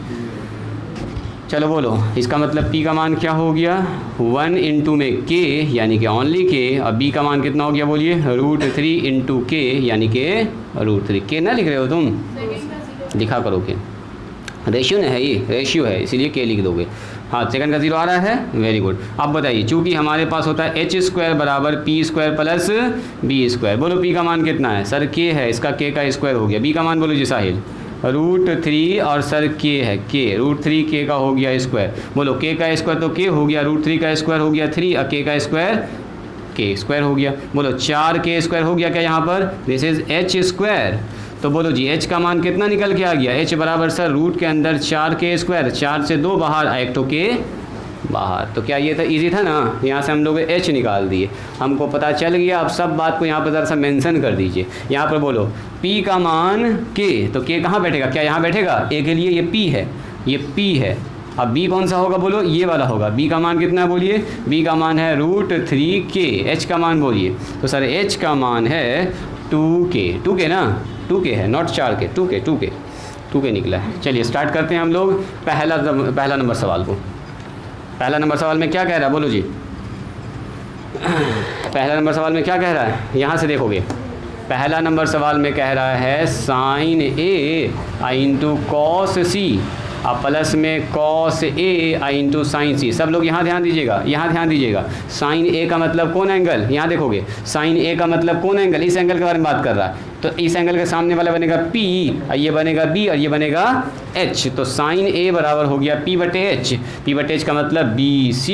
चलो बोलो, इसका मतलब P का मान क्या हो गया 1 इंटू में K यानी कि ओनली K, और B का मान कितना हो गया बोलिए √3 इंटू K यानी कि √3। K ना लिख रहे हो तुम, लिखा करो K, रेशियो है, ये रेशियो है इसीलिए K लिख दोगे। हाँ सेकंड का 0 आ रहा है, वेरी गुड। अब बताइए, चूँकि हमारे पास होता है h² बराबर p² प्लस b², बोलो P का मान कितना है सर K है, इसका K का स्क्वायर हो गया, B का मान बोलो जी साहिल √3 और सर K है K, √3 K का हो गया स्क्वायर, बोलो K का स्क्वायर तो K हो गया, √3 का स्क्वायर हो गया 3 और K का स्क्वायर के स्क्वायर हो गया। बोलो 4k स्क्वायर हो गया क्या यहाँ पर? This is h square. तो बोलो जी h का मान कितना निकल के आ गया? h बराबर सर रूट के अंदर 4k स्क्वायर, 4 से 2 बाहर, एक तो k बाहर। तो क्या ये था, इजी था ना? यहाँ से हम लोग h निकाल दिए, हमको पता चल गया। अब सब बात को यहाँ पर ज़रा सा मेंशन कर दीजिए। यहाँ पर बोलो p का मान k, तो k कहाँ बैठेगा? क्या यहाँ बैठेगा? a के लिए ये p है, ये p है। अब b कौन सा होगा? बोलो ये वाला होगा। b का मान कितना है बोलिए? b का मान है √3k। h का मान बोलिए। तो सर h का मान है 2k ना, 2k है, नॉट 4k, 2k निकला है। चलिए स्टार्ट करते हैं हम लोग पहला नंबर सवाल को। पहला नंबर सवाल में क्या कह रहा है? बोलो जी, पहला नंबर सवाल में क्या कह रहा है? यहाँ से देखोगे, पहला नंबर सवाल में कह रहा है साइन ए इंटू कॉस सी, अब प्लस में कॉस ए इंटू साइन सी। सब लोग यहाँ ध्यान दीजिएगा, यहाँ ध्यान दीजिएगा। साइन ए का मतलब कौन एंगल? यहाँ देखोगे, साइन ए का मतलब कौन एंगल? इस एंगल के बारे में बात कर रहा है। तो इस एंगल के सामने वाला बनेगा P, और ये बनेगा B, और ये बनेगा H। तो साइन ए बराबर हो गया P/H। P/H का मतलब BC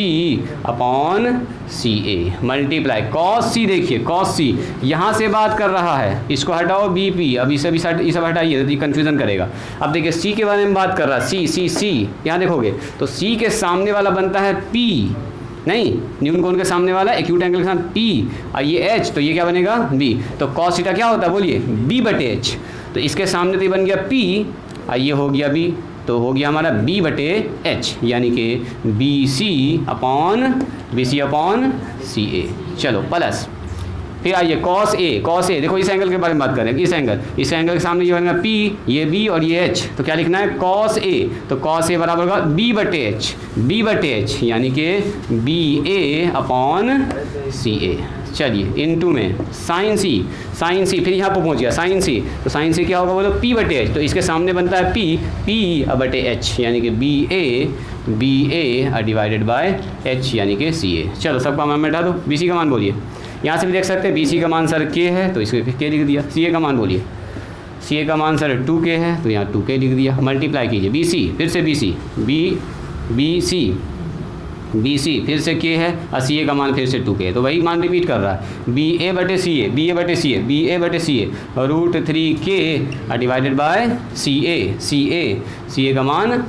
upon CA multiply cos C. देखिए कॉस सी यहाँ से बात कर रहा है, इसको हटाओ BP, अब इसे भी सब हटाइए, तो कन्फ्यूज़न करेगा। अब देखिए C के बारे में बात कर रहा है, C यहाँ देखोगे तो C के सामने वाला बनता है P, नहीं न्यूटन कोण के सामने वाला एक्यूट एंगल के साथ P, और ये H, तो ये क्या बनेगा B। तो कॉस थीटा क्या होता है बोलिए? B/H। तो इसके सामने तो ये बन गया P, और ये हो गया B, तो हो गया हमारा B/H, यानी कि BC अपॉन CA। चलो प्लस, फिर आइए कॉस ए। देखो इस एंगल के बारे में बात करें, इस एंगल के सामने ये बनेगा P, ये B और ये H। तो क्या लिखना है? Cos A. तो कॉस ए बराबर होगा B/H, यानी कि BA अपॉन CA। चलिए इनटू में साइन सी, फिर यहाँ पर पहुँच गया साइन सी। तो साइन सी क्या होगा बोलो? P/H। तो इसके सामने बनता है P/H, यानी कि BA डिवाइडेड बाय H, यानी कि CA। चलो सबका मान मिटा दो। BC का मान बोलिए। यहाँ से भी देख सकते हैं BC का मान सर k है, तो इसको k लिख दिया। CA का मान बोलिए। CA का मान सर 2k है, तो यहाँ 2k लिख दिया। मल्टीप्लाई कीजिए BC, फिर से BC फिर से k है, और CA का मान फिर से 2k है। तो वही मान रिपीट कर रहा है, BA/CA √3k divided by CA का मान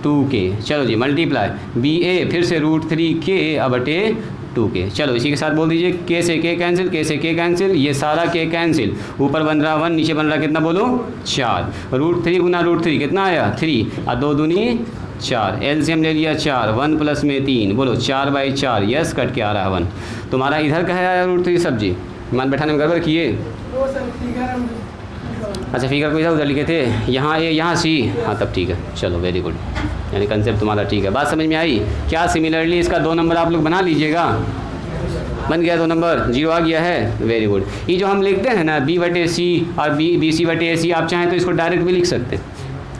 2k। चलो जी मल्टीप्लाई BA फिर से √3k/2k। चलो इसी के साथ बोल दीजिए k से k कैंसिल, ये सारा k कैंसिल, ऊपर बन रहा 1, नीचे बन रहा कितना बोलो? 4। √3 गुना √3 कितना आया? 3, और 2 दूनी 4, एलसीएम ले लिया 4, 1 प्लस में 3, बोलो 4/4। यस कट के आ रहा है 1। तुम्हारा इधर का है आया √3 सब्जी, मान बैठाने में गड़बड़ किए? अच्छा फिगर को इधर उधर लिखे थे, यहाँ A यहाँ C, हाँ तब ठीक है। चलो वेरी गुड, यानी कंसेप्ट तुम्हारा ठीक है। बात समझ में आई क्या? सिमिलरली इसका 2 नंबर आप लोग बना लीजिएगा। बन गया 2 नंबर, 0 आ गया है, वेरी गुड। ये जो हम लिखते हैं ना B/C और BC/AC, आप चाहें तो इसको डायरेक्ट भी लिख सकते हैं,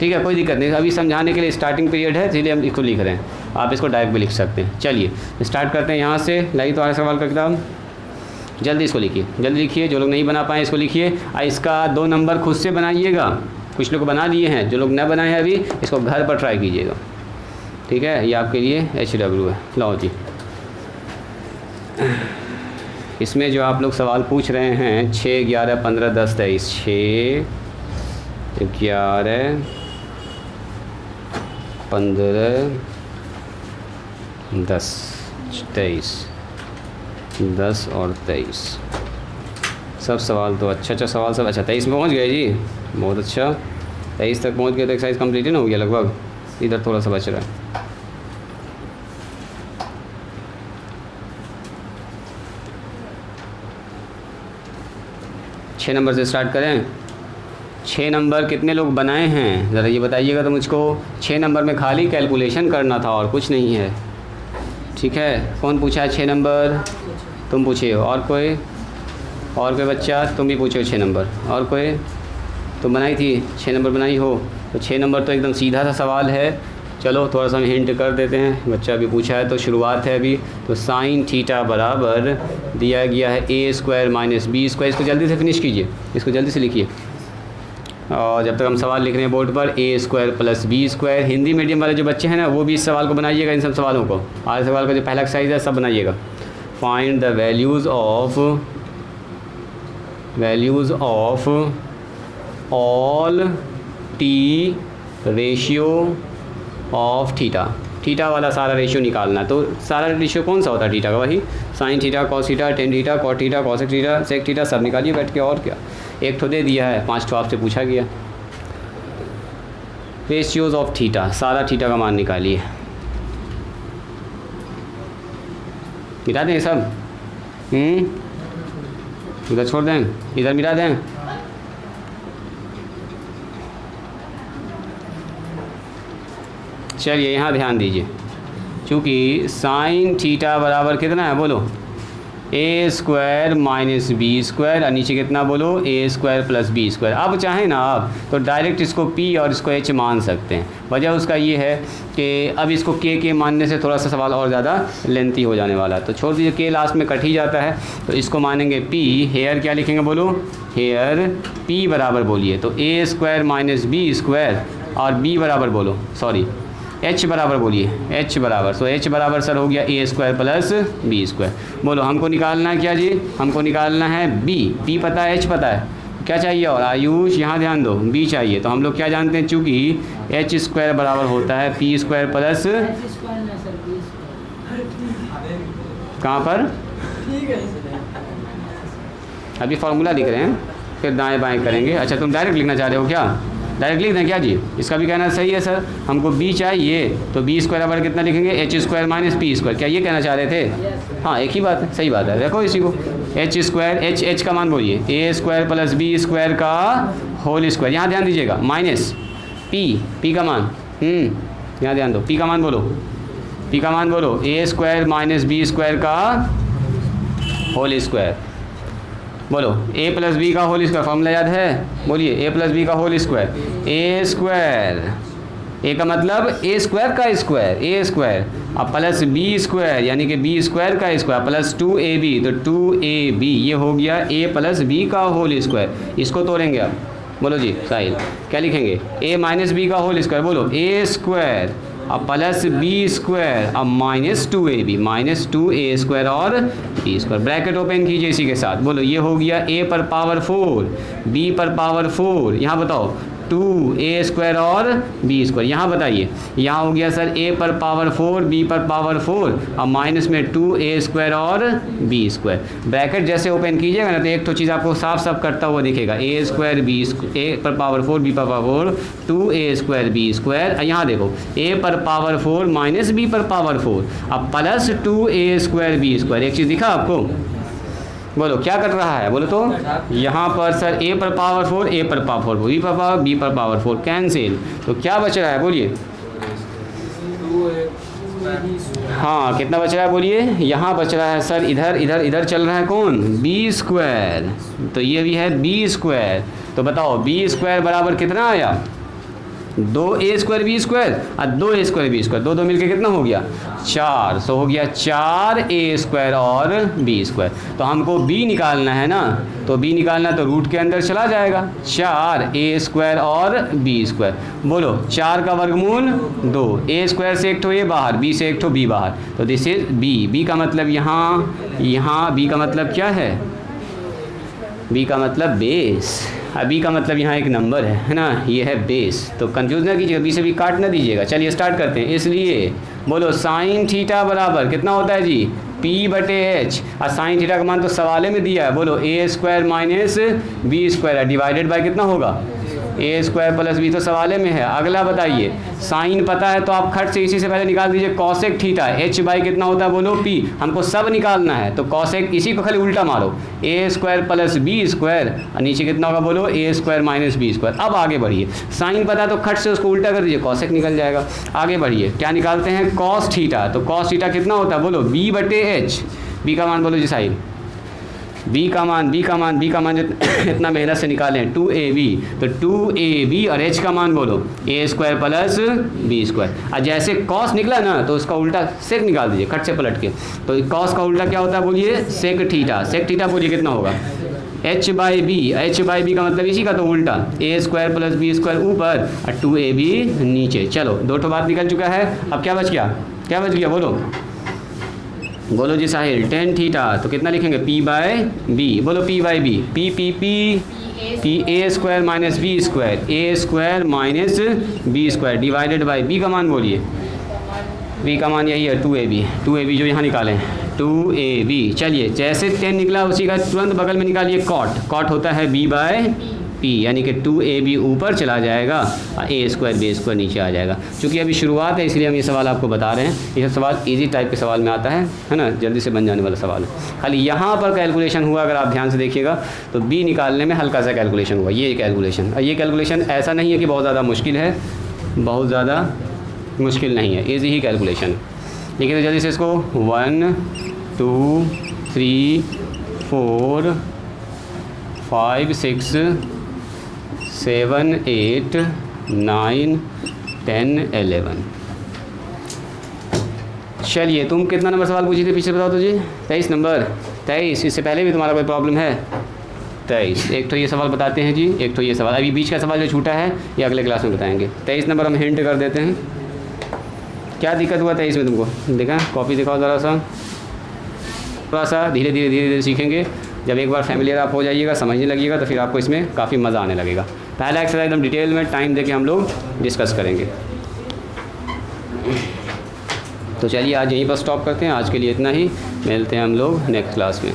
ठीक है, कोई दिक्कत नहीं। अभी समझाने के लिए स्टार्टिंग पीरियड है, इसलिए हम इसको लिख रहे हैं, आप इसको डायरेक्ट भी लिख सकते हैं। चलिए स्टार्ट करते हैं यहाँ से। लाइए तो सवाल का किताब, जल्दी इसको लिखिए, जल्दी लिखिए। जो लोग नहीं बना पाए इसको लिखिए, और इसका 2 नंबर खुद से बनाइएगा। कुछ लोग बना लिए हैं, जो लोग न बनाए हैं अभी, इसको घर पर ट्राई कीजिएगा, ठीक है। ये आपके लिए HW है। लो जी, इसमें जो आप लोग सवाल पूछ रहे हैं 6, 11, 15, 10, 23, 6, 11, 15, 10, 23, 10 और 23, सब सवाल तो अच्छा सवाल सब। अच्छा 23 में पहुंच गए जी, बहुत अच्छा। 23 तक पहुंच गए तो एक्सरसाइज कंप्लीट ही ना हो गया लगभग, इधर थोड़ा सा बच रहा है। छः नंबर से स्टार्ट करें। 6 नंबर कितने लोग बनाए हैं ज़रा ये बताइएगा तो मुझको। 6 नंबर में खाली कैलकुलेशन करना था और कुछ नहीं है, ठीक है। कौन पूछा है 6 नंबर? तुम पूछे हो। और कोई बच्चा? तुम भी पूछे हो 6 नंबर। और कोई? तुम बनाई थी 6 नंबर बनाई हो? तो 6 नंबर तो एकदम सीधा सा सवाल है। चलो थोड़ा सा हम हिंट कर देते हैं, बच्चा भी पूछा है तो शुरुआत है अभी। तो साइन थीटा बराबर दिया गया है a² - b²। इसको जल्दी से फिनिश कीजिए, इसको जल्दी से लिखिए। और जब तक हम सवाल लिख रहे हैं बोर्ड पर, a² + b²। हिंदी मीडियम वाले जो बच्चे हैं ना, वो भी इस सवाल को बनाइएगा, इन सब सवालों को। आज सवाल का जो पहला एक्सरसाइज है सब बनाइएगा। Find the values of all T ratio of theta. Theta वाला सारा रेशियो निकालना। तो सारा रेशियो कौन सा होता है थीटा का? वही sine theta, cos theta, tan theta, cot theta, cosec theta, sec theta, सब निकालिए बैठ के। और क्या, एक तो दे दिया है, 5 तो आपसे पूछा गया। रेशियोज़ ऑफ थीटा, सारा थीटा का मान निकालिए। मिटा दें सब? इधर छोड़ दें, इधर मिटा दें। चलिए यहाँ ध्यान दीजिए, चूँकि साइन थीटा बराबर कितना है बोलो? A square minus B square, और नीचे कितना बोलो? A square plus B square. अब चाहें ना आप तो डायरेक्ट इसको पी और इसको एच मान सकते हैं। वजह उसका ये है कि अब इसको के मानने से थोड़ा सा सवाल और ज़्यादा लेंथी हो जाने वाला है, तो छोड़ दीजिए, के लास्ट में कट ही जाता है। तो इसको मानेंगे पी। हेयर क्या लिखेंगे बोलो? हेयर पी बराबर बोलिए तो ए स्क्वायर माइनस बी स्क्वायर, और बी बराबर बोलो, सॉरी एच बराबर बोलिए, एच बराबर, सो एच बराबर सर हो गया ए स्क्वायर प्लस बी स्क्वायर। बोलो हमको निकालना है क्या जी? हमको निकालना है बी। पी पता है, एच पता है, क्या चाहिए? और आयुष यहाँ ध्यान दो, बी चाहिए। तो हम लोग क्या जानते हैं, चूँकि एच स्क्वायर बराबर होता है पी स्क्वायर प्लस, कहाँ पर? अभी फॉर्मूला लिख रहे हैं, फिर दाएँ बाएँ करेंगे। अच्छा तुम डायरेक्ट लिखना चाह रहे हो क्या? डायरेक्ट लिख दें क्या जी? इसका भी कहना सही है सर, हमको बी चाहिए तो बी स्क्वायर बराबर कितना लिखेंगे? H square minus P square. क्या ये कहना चाह रहे थे? हाँ एक ही बात है, सही बात है। देखो इसी को एच स्क्वायर, एच का मान बोलिए, ए स्क्वायर प्लस बी स्क्वायर का होल स्क्वायर। यहाँ ध्यान दीजिएगा, माइनस पी का मान, यहाँ ध्यान दो, पी का मान बोलो, पी का मान बोलो, A square minus B square का होल स्क्वायर। बोलो ए प्लस बी का होल स्क्वायर, फॉर्मूला याद है? बोलिए ए प्लस बी का होल स्क्वायर। ए स्क्वायर, ए का मतलब ए स्क्वायर का स्क्वायर, ए स्क्वायर, अब प्लस बी स्क्वायर यानी कि बी स्क्वायर का स्क्वायर प्लस 2ab, तो 2ab ये हो गया ए प्लस बी का होल स्क्वायर। इसको तोड़ेंगे अब, बोलो जी साहिल क्या लिखेंगे? ए माइनस बी का होल स्क्वायर, बोलो ए स्क्वायर अब प्लस बी स्क्वायर अब minus 2ab, minus 2a square और बी स्क्वायर। ब्रैकेट ओपन कीजिए इसी के साथ। बोलो ये हो गया a पर पावर 4 b पर पावर 4, यहाँ बताओ 2a स्क्वायर और b स्क्वायर। यहाँ बताइए, यहाँ हो गया सर a पर पावर 4 b पर पावर 4 अब माइनस में 2a स्क्वायर और b स्क्वायर। ब्रैकेट जैसे ओपन कीजिएगा ना तो एक तो चीज़ आपको साफ साफ करता हुआ दिखेगा, a स्क्वायर b a पर पावर 4 b पर power 4 2a square b square. यहाँ देखो a पर पावर 4 माइनस b पर पावर 4 अब plus 2a square b square. एक चीज़ दिखा आपको? बोलो क्या कर रहा है? बोलो तो यहाँ पर सर a पर पावर 4 a पर पावर 4 b पर पावर b पर पावर 4 कैंसिल, तो क्या बच रहा है बोलिए? हाँ कितना बच रहा है बोलिए? यहाँ बच रहा है सर, इधर इधर इधर चल रहा है कौन? b स्क्वायर, तो ये भी है b स्क्वायर। तो बताओ b स्क्वायर बराबर कितना आया? 2a स्क्वायर बी स्क्वायर और 2a स्क्वायर बी स्क्वायर, दो मिलके कितना हो गया? 4। सो हो गया 4a स्क्वायर और b स्क्वायर। तो हमको b निकालना है ना, तो b निकालना तो रूट के अंदर चला जाएगा, 4a स्क्वायर और b स्क्वायर। बोलो 4 का वर्गमूल 2, a स्क्वायर से एक ठो a बाहर, b से एक ठो b बाहर, तो दिस इज b का मतलब यहाँ b का मतलब क्या है? b का मतलब बेस, बी का मतलब यहाँ एक नंबर है ना, ये है बेस। तो कंफ्यूज ना कीजिएगा, बी से भी काट ना दीजिएगा। चलिए स्टार्ट करते हैं। इसलिए बोलो साइन थीटा बराबर कितना होता है जी? P बटे एच, और साइन थीटा का मान तो सवाले में दिया है। बोलो A square minus B square divided by कितना होगा? ए स्क्वायर प्लस बी, तो सवाले में है। अगला बताइए, साइन पता है तो आप खट से इसी से पहले निकाल दीजिए कॉसेक थीटा, एच बाई कितना होता है बोलो? पी। हमको सब निकालना है तो कॉसेक, इसी को खाली उल्टा मारो, ए स्क्वायर प्लस बी स्क्वायर, और नीचे कितना होगा बोलो? A square minus B square. अब आगे बढ़िए, साइन पता है तो खट से उसको उल्टा कर दीजिए, कॉसेक निकल जाएगा। आगे बढ़िए, क्या निकालते हैं? Cos theta. तो कॉस थीटा कितना होता है बोलो? बी बटे एच। बी का मान बोलो जी साहिल, बी का मान इतना मेहनत से निकालें 2ab, तो 2ab और h का मान बोलो a square plus B square. और जैसे cos निकला ना तो उसका उल्टा सेक निकाल दीजिए खट से पलट के। तो cos का उल्टा क्या होता है बोलिए? Sec theta. सेक थीटा बोलिए कितना होगा? h बाई बी का मतलब इसी का तो उल्टा, a square plus B square ऊपर और 2ab नीचे। चलो दो ठो बात निकल चुका है। अब क्या बच गया? क्या बच गया बोलो? बोलो जी साहिल, टेन थीटा तो कितना लिखेंगे, पी बाय बी, बोलो P by B, P P P A square minus B square, A square minus B square divided by B का मान बोलिए, बी का मान यही है 2ab जो यहाँ निकालें 2ab। चलिए जैसे 10 निकला उसी का तुरंत बगल में निकालिए कॉट होता है b बाय पी, यानी कि 2ab ऊपर चला जाएगा और ए स्क्वायर बी स्क्वायर नीचे आ जाएगा। चूँकि अभी शुरुआत है इसलिए हम ये सवाल आपको बता रहे हैं। यह सवाल इजी टाइप के सवाल में आता है ना, जल्दी से बन जाने वाला सवाल है। खाली यहाँ पर कैलकुलेशन हुआ, अगर आप ध्यान से देखिएगा तो बी निकालने में हल्का सा कैलकुलेशन हुआ, ये कैलकुलेशन। और ये कैलकुलेशन ऐसा नहीं है कि बहुत ज़्यादा मुश्किल है, बहुत ज़्यादा मुश्किल नहीं है, ईजी ही कैलकुलेशन। लेकिन जल्दी से इसको 1 2 3 4 5 6 7 8 9 10 11। चलिए तुम कितना नंबर सवाल पूछी थे पीछे बताओ तो जी? 23 नंबर। 23, इससे पहले भी तुम्हारा कोई प्रॉब्लम है? 23। एक तो ये सवाल बताते हैं जी, एक तो ये सवाल, अभी बीच का सवाल जो छूटा है ये अगले क्लास में बताएंगे। 23 नंबर हम हिंट कर देते हैं। क्या दिक्कत हुआ 23 में तुमको? देखा, कॉपी दिखाओ ज़रा सा, थोड़ा सा धीरे धीरे सीखेंगे। जब एक बार फैमिलियर आप हो जाइएगा, समझने लगिएगा, तो फिर आपको इसमें काफ़ी मज़ा आने लगेगा। पहला एक्सरसाइज एकदम डिटेल में टाइम देके हम लोग डिस्कस करेंगे। तो चलिए आज यहीं पर स्टॉप करते हैं, आज के लिए इतना ही। मिलते हैं हम लोग नेक्स्ट क्लास में।